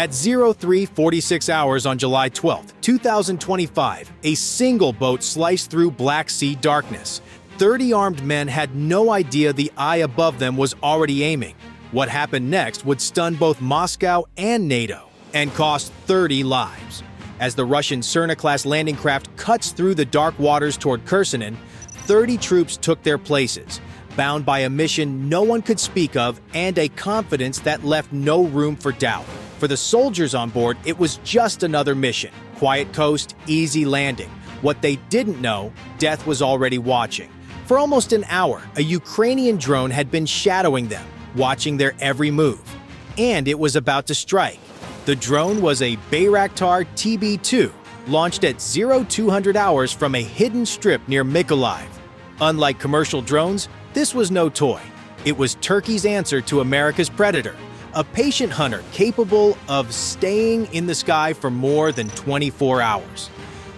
At 03:46 hours on July 12, 2025, a single boat sliced through Black Sea darkness. 30 armed men had no idea the eye above them was already aiming. What happened next would stun both Moscow and NATO and cost 30 lives. As the Russian Serna-class landing craft cuts through the dark waters toward Kherson, 30 troops took their places, bound by a mission no one could speak of and a confidence that left no room for doubt. For the soldiers on board, it was just another mission. Quiet coast, easy landing. What they didn't know, death was already watching. For almost an hour, a Ukrainian drone had been shadowing them, watching their every move. And it was about to strike. The drone was a Bayraktar TB2, launched at 0200 hours from a hidden strip near Mykolaiv. Unlike commercial drones, this was no toy. It was Turkey's answer to America's Predator, a patient hunter capable of staying in the sky for more than 24 hours.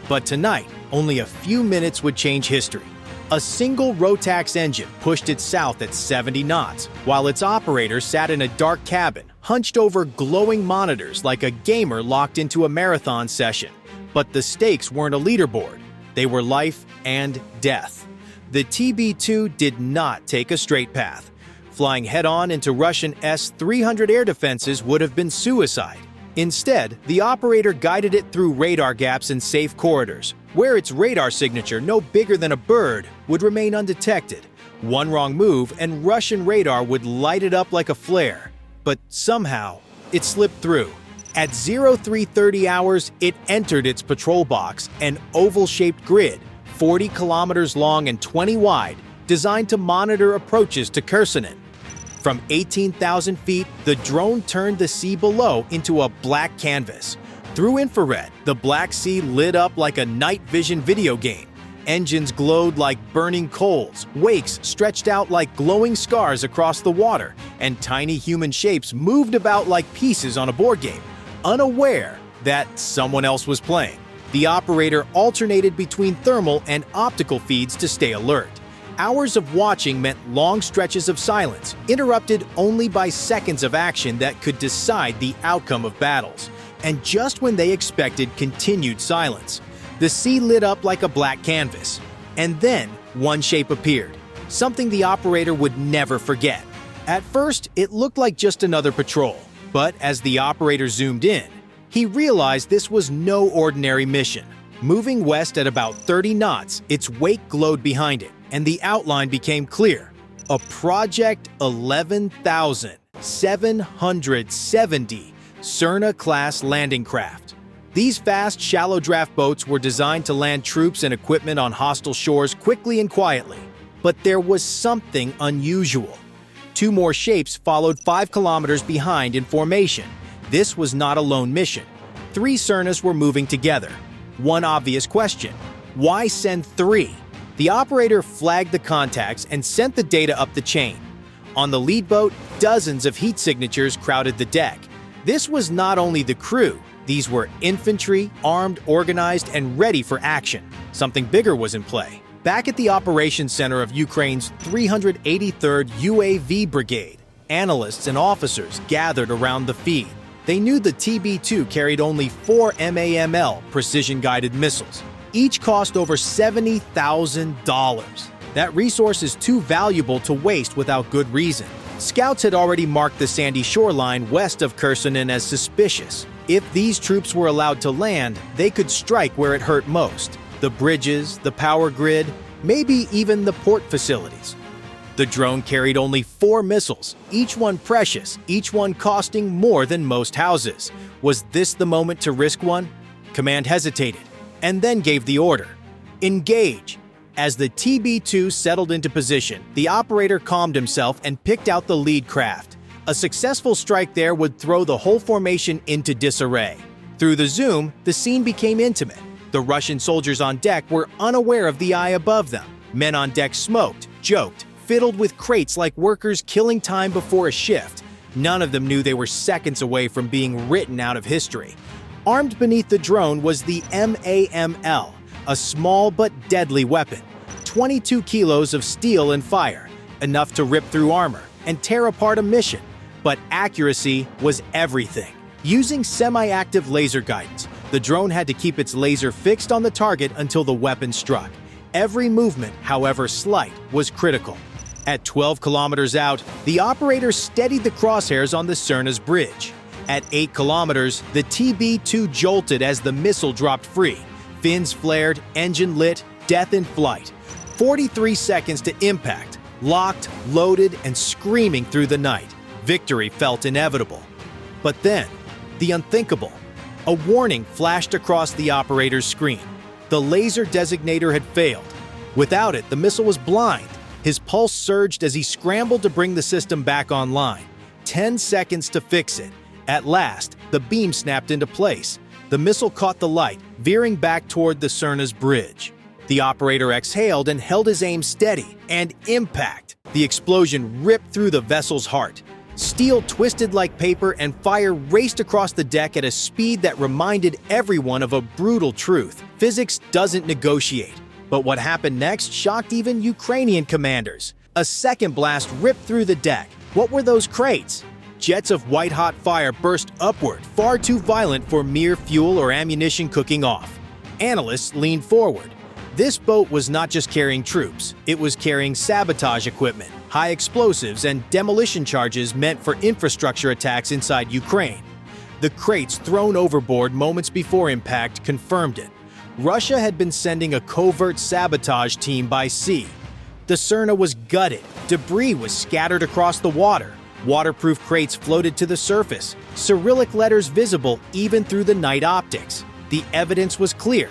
But tonight, only a few minutes would change history. A single Rotax engine pushed it south at 70 knots, while its operator sat in a dark cabin, hunched over glowing monitors like a gamer locked into a marathon session. But the stakes weren't a leaderboard. They were life and death. The TB2 did not take a straight path. Flying head-on into Russian S-300 air defenses would have been suicide. Instead, the operator guided it through radar gaps and safe corridors, where its radar signature, no bigger than a bird, would remain undetected. One wrong move and Russian radar would light it up like a flare. But somehow, it slipped through. At 0330 hours, it entered its patrol box, an oval-shaped grid, 40 kilometers long and 20 wide, designed to monitor approaches to Kherson. From 18,000 feet, the drone turned the sea below into a black canvas. Through infrared, the Black Sea lit up like a night vision video game. Engines glowed like burning coals, wakes stretched out like glowing scars across the water, and tiny human shapes moved about like pieces on a board game, unaware that someone else was playing. The operator alternated between thermal and optical feeds to stay alert. Hours of watching meant long stretches of silence, interrupted only by seconds of action that could decide the outcome of battles. And just when they expected continued silence, the sea lit up like a black canvas. And then one shape appeared, something the operator would never forget. At first, it looked like just another patrol, but as the operator zoomed in, he realized this was no ordinary mission. Moving west at about 30 knots, its wake glowed behind it, and the outline became clear. A Project 11,770 Serna-class landing craft. These fast, shallow draft boats were designed to land troops and equipment on hostile shores quickly and quietly. But there was something unusual. Two more shapes followed 5 kilometers behind in formation. This was not a lone mission. 3 Sernas were moving together. One obvious question: why send 3? The operator flagged the contacts and sent the data up the chain. On the lead boat, dozens of heat signatures crowded the deck. This was not only the crew, these were infantry, armed, organized, and ready for action. Something bigger was in play. Back at the operations center of Ukraine's 383rd UAV Brigade, analysts and officers gathered around the feed. They knew the TB2 carried only 4 MAML precision-guided missiles. Each cost over $70,000. That resource is too valuable to waste without good reason. Scouts had already marked the sandy shoreline west of Kherson as suspicious. If these troops were allowed to land, they could strike where it hurt most: the bridges, the power grid, maybe even the port facilities. The drone carried only 4 missiles, each one precious, each one costing more than most houses. Was this the moment to risk one? Command hesitated, and then gave the order: engage. As the TB2 settled into position, the operator calmed himself and picked out the lead craft. A successful strike there would throw the whole formation into disarray. Through the zoom, the scene became intimate. The Russian soldiers on deck were unaware of the eye above them. Men on deck smoked, joked, fiddled with crates like workers killing time before a shift. None of them knew they were seconds away from being written out of history. Armed beneath the drone was the MAML, a small but deadly weapon. 22 kilos of steel and fire, enough to rip through armor and tear apart a mission. But accuracy was everything. Using semi-active laser guidance, the drone had to keep its laser fixed on the target until the weapon struck. Every movement, however slight, was critical. At 12 kilometers out, the operator steadied the crosshairs on the Serna's bridge. At 8 kilometers, the TB2 jolted as the missile dropped free. Fins flared, engine lit, death in flight. 43 seconds to impact, locked, loaded, and screaming through the night. Victory felt inevitable. But then, the unthinkable. A warning flashed across the operator's screen. The laser designator had failed. Without it, the missile was blind. His pulse surged as he scrambled to bring the system back online. 10 seconds to fix it. At last, the beam snapped into place. The missile caught the light, veering back toward the Serna's bridge. The operator exhaled and held his aim steady, and impact! The explosion ripped through the vessel's heart. Steel twisted like paper and fire raced across the deck at a speed that reminded everyone of a brutal truth. Physics doesn't negotiate. But what happened next shocked even Ukrainian commanders. A second blast ripped through the deck. What were those crates? Jets of white-hot fire burst upward, far too violent for mere fuel or ammunition cooking off. Analysts leaned forward. This boat was not just carrying troops, it was carrying sabotage equipment, high explosives, and demolition charges meant for infrastructure attacks inside Ukraine. The crates thrown overboard moments before impact confirmed it. Russia had been sending a covert sabotage team by sea. The Serna was gutted, debris was scattered across the water. Waterproof crates floated to the surface, Cyrillic letters visible even through the night optics. The evidence was clear.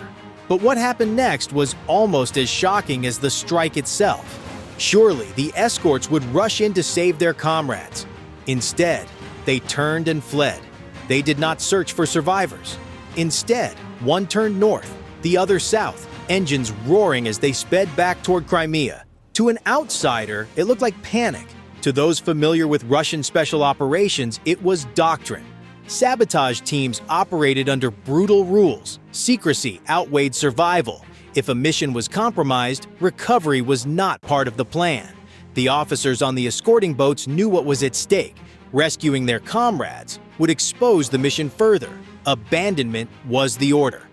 But what happened next was almost as shocking as the strike itself. Surely, the escorts would rush in to save their comrades. Instead, they turned and fled. They did not search for survivors. Instead, one turned north, the other south, engines roaring as they sped back toward Crimea. To an outsider, it looked like panic. To those familiar with Russian special operations, it was doctrine. Sabotage teams operated under brutal rules. Secrecy outweighed survival. If a mission was compromised, recovery was not part of the plan. The officers on the escorting boats knew what was at stake. Rescuing their comrades would expose the mission further. Abandonment was the order.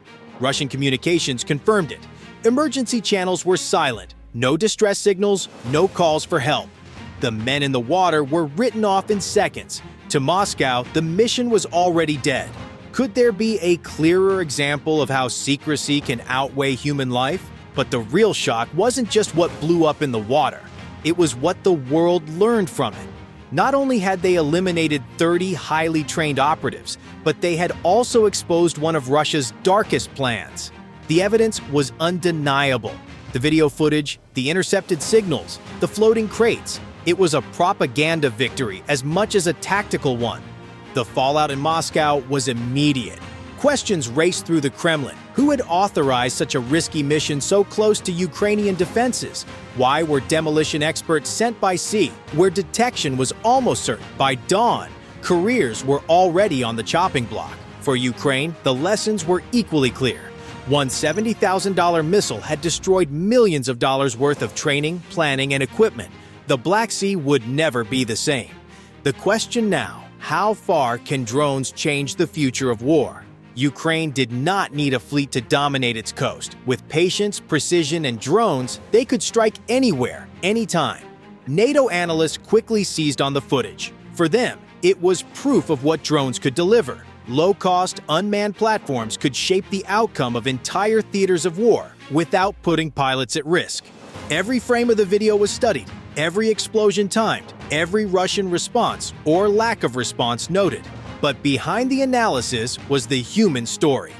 Russian communications confirmed it. Emergency channels were silent. No distress signals, no calls for help. The men in the water were written off in seconds. To Moscow, the mission was already dead. Could there be a clearer example of how secrecy can outweigh human life? But the real shock wasn't just what blew up in the water. It was what the world learned from it. Not only had they eliminated 30 highly trained operatives, but they had also exposed one of Russia's darkest plans. The evidence was undeniable. The video footage, the intercepted signals, the floating crates. It was a propaganda victory as much as a tactical one. The fallout in Moscow was immediate. Questions raced through the Kremlin. Who had authorized such a risky mission so close to Ukrainian defenses? Why were demolition experts sent by sea, where detection was almost certain? By dawn, careers were already on the chopping block. For Ukraine, the lessons were equally clear. One $70,000 missile had destroyed millions of dollars worth of training, planning, and equipment. The Black Sea would never be the same. The question now, how far can drones change the future of war? Ukraine did not need a fleet to dominate its coast. With patience, precision, and drones, they could strike anywhere, anytime. NATO analysts quickly seized on the footage. For them, it was proof of what drones could deliver. Low-cost, unmanned platforms could shape the outcome of entire theaters of war without putting pilots at risk. Every frame of the video was studied, every explosion timed, every Russian response or lack of response noted. But behind the analysis was the human story.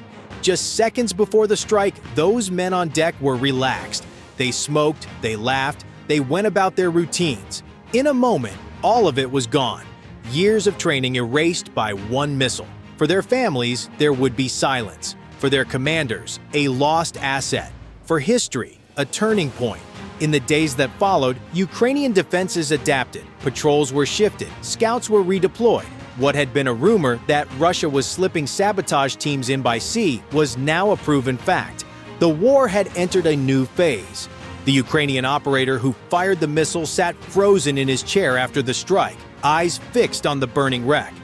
Just seconds before the strike, those men on deck were relaxed. They smoked, they laughed, they went about their routines. In a moment, all of it was gone. Years of training erased by one missile. For their families, there would be silence. For their commanders, a lost asset. For history, a turning point. In the days that followed, Ukrainian defenses adapted. Patrols were shifted, scouts were redeployed. What had been a rumor that Russia was slipping sabotage teams in by sea was now a proven fact. The war had entered a new phase. The Ukrainian operator who fired the missile sat frozen in his chair after the strike, eyes fixed on the burning wreck.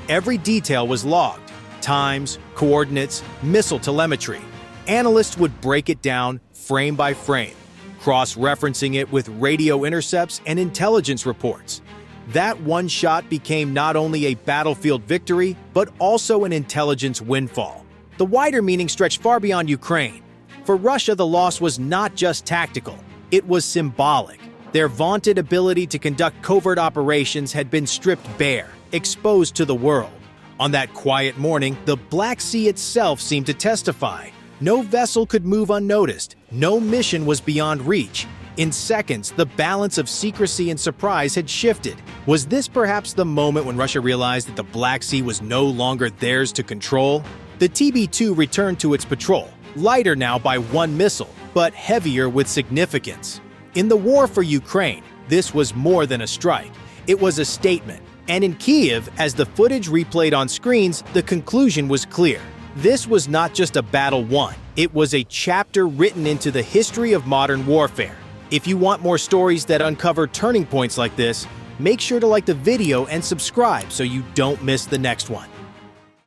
Every detail was logged: times, coordinates, missile telemetry. Analysts would break it down frame by frame, cross-referencing it with radio intercepts and intelligence reports. That one shot became not only a battlefield victory, but also an intelligence windfall. The wider meaning stretched far beyond Ukraine. For Russia, the loss was not just tactical, it was symbolic. Their vaunted ability to conduct covert operations had been stripped bare, exposed to the world. On that quiet morning, the Black Sea itself seemed to testify. No vessel could move unnoticed, no mission was beyond reach. In seconds, the balance of secrecy and surprise had shifted. Was this perhaps the moment when Russia realized that the Black Sea was no longer theirs to control? The TB2 returned to its patrol, lighter now by one missile, but heavier with significance. In the war for Ukraine, this was more than a strike. It was a statement. And in Kyiv, as the footage replayed on screens, the conclusion was clear. This was not just a battle won. It was a chapter written into the history of modern warfare. If you want more stories that uncover turning points like this, make sure to like the video and subscribe so you don't miss the next one.